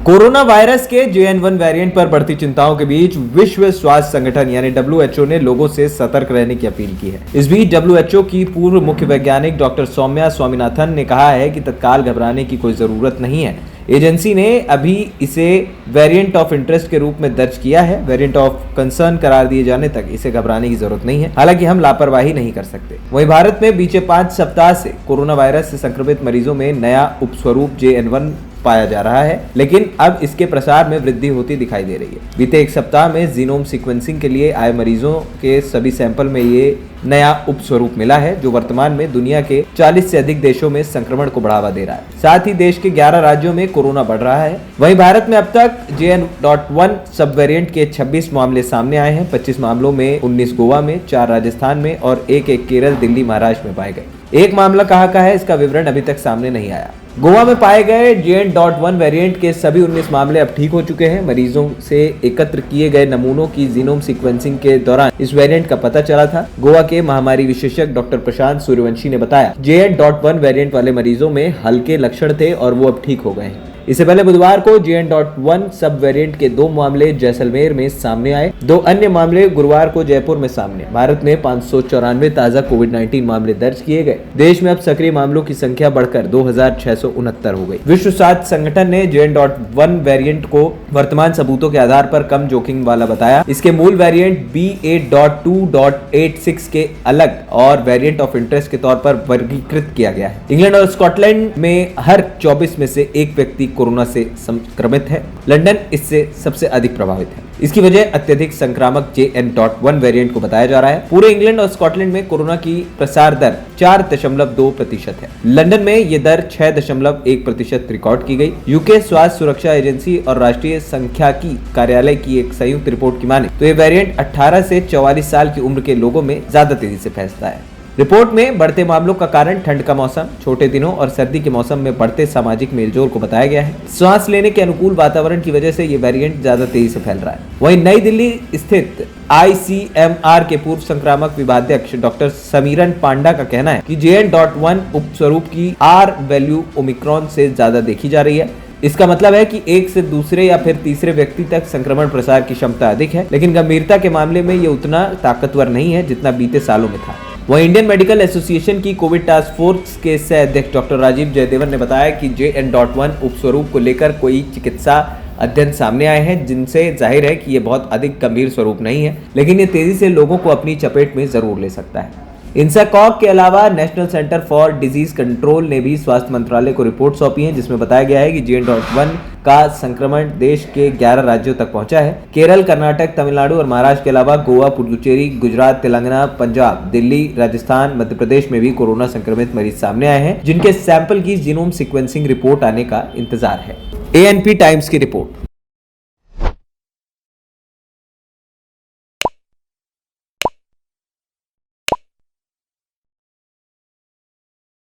Corona virus के JN.1 variant पर बढ़ती चिंताओं के बीच विश्व स्वास्थ्य संगठन यानी WHO ने लोगों से सतर्क रहने की अपील की है। इस बीच WHO की पूर्व मुख्य वैज्ञानिक डॉक्टर सौम्या स्वामीनाथन ने कहा है कि तत्काल घबराने की कोई जरूरत नहीं है। एजेंसी ने अभी इसे वेरिएंट ऑफ इंटरेस्ट के रूप में दर्ज किया है। वेरिएंट ऑफ कंसर्न करार दिए जाने तक इसे घबराने की जरूरत नहीं है। हालांकि हम लापरवाही नहीं कर सकते। वहीं भारत में बीते 5 सप्ताह से कोरोना वायरस से संक्रमित मरीजों में नया उपस्वरूप JN.1 पाया जा रहा है, लेकिन अब इसके प्रसार में वृद्धि होती दिखाई दे रही है। बीते 1 सप्ताह में जीनोम सीक्वेंसिंग के लिए आए मरीजों के सभी सैंपल में ये नया उपस्वरूप मिला है, जो वर्तमान में दुनिया के 40 से अधिक देशों में संक्रमण को बढ़ावा दे रहा है। साथ ही देश के 11 राज्यों में कोरोना बढ़ रहा है। वहीं भारत में अब तक JN.1 सब वेरिएंट के 26 मामले सामने आए हैं। 25 मामलों में 19 गोवा में, 4 राजस्थान में और एक केरल, दिल्ली, महाराष्ट्र में पाए गए। एक मामला कहाँ का है, इसका विवरण अभी तक सामने नहीं आया। गोवा में पाए गए JN.1 वेरिएंट के सभी 19 मामले अब ठीक हो चुके हैं। मरीजों से एकत्र किए गए नमूनों की जीनोम सीक्वेंसिंग के दौरान इस वेरिएंट का पता चला था। गोवा के महामारी विशेषज्ञ डॉक्टर प्रशांत सूर्यवंशी ने बताया, JN.1 वेरिएंट वाले मरीजों में हल्के लक्षण थे और वो अब ठीक हो गए हैं। इससे पहले बुधवार को JN.1 सब वेरिएंट के 2 मामले जैसलमेर में सामने आए। 2 अन्य मामले गुरुवार को जयपुर में सामने। भारत में 594 ताजा कोविड-19 मामले दर्ज किए गए। देश में अब सक्रिय मामलों की संख्या बढ़कर 2669 हो गई। विश्व स्वास्थ्य संगठन ने JN.1 वेरिएंट को वर्तमान सबूतों के आधार पर कम जोखिम वाला बताया। इसके मूल वेरिएंट BA.2.86 के अलग और वेरिएंट ऑफ इंटरेस्ट के तौर पर वर्गीकृत किया गया है। इंग्लैंड और स्कॉटलैंड में हर 24 में से एक व्यक्ति कोरोना से संक्रमित है। लंदन इससे सबसे अधिक प्रभावित है। इसकी वजह अत्यधिक संक्रामक JN.1 वेरिएंट को बताया जा रहा है। पूरे इंग्लैंड और स्कॉटलैंड में कोरोना की प्रसार दर 4.2% है। लंदन में यह दर 6.1% रिकॉर्ड की गई। यूके स्वास्थ्य सुरक्षा एजेंसी और राष्ट्रीय सांख्यिकी कार्यालय की एक संयुक्त रिपोर्ट की माने तो यह वेरिएंट 18 से 44 साल की उम्र के लोगों में ज्यादा तेजी से फैलता है। रिपोर्ट में बढ़ते मामलों का कारण ठंड का मौसम, छोटे दिनों और सर्दी के मौसम में बढ़ते सामाजिक मेलजोल को बताया गया है। सांस लेने के अनुकूल वातावरण की वजह से ये वेरिएंट ज्यादा तेजी से फैल रहा है। वहीं नई दिल्ली स्थित ICMR के पूर्व संक्रामक विभागाध्यक्ष डॉक्टर समीरन पांडा का कहना है कि JN.1 उपस्वरूप की R वैल्यू ओमिक्रॉन से ज्यादा देखी जा रही है। इसका मतलब है कि एक से दूसरे या फिर तीसरे व्यक्ति तक संक्रमण प्रसार की क्षमता अधिक है, लेकिन गंभीरता के मामले में ये उतना ताकतवर नहीं है जितना बीते सालों में था। वहीं इंडियन मेडिकल एसोसिएशन की कोविड टास्क फोर्स के सह अध्यक्ष डॉक्टर राजीव जयदेवन ने बताया कि JN.1 उपस्वरूप को लेकर कोई चिकित्सा अध्ययन सामने आए हैं जिनसे जाहिर है कि ये बहुत अधिक गंभीर स्वरूप नहीं है, लेकिन ये तेजी से लोगों को अपनी चपेट में जरूर ले सकता है। इंसाकॉग के अलावा national centre for disease control ने भी स्वास्थ्य मंत्रालय को रिपोर्ट सौंपी है, जिसमें बताया गया है कि JN.1 का संक्रमण देश के 11 राज्यों तक पहुंचा है। केरल, कर्नाटक, तमिलनाडु और महाराष्ट्र के अलावा गोवा, पुडुचेरी, गुजरात, तेलंगाना, पंजाब, दिल्ली, राजस्थान, मध्य प्रदेश में भी कोरोना संक्रमित मरीज सामने आए हैं, जिनके सैंपल की जीनोम सीक्वेंसिंग रिपोर्ट आने का इंतजार है। ANP टाइम्स की रिपोर्ट।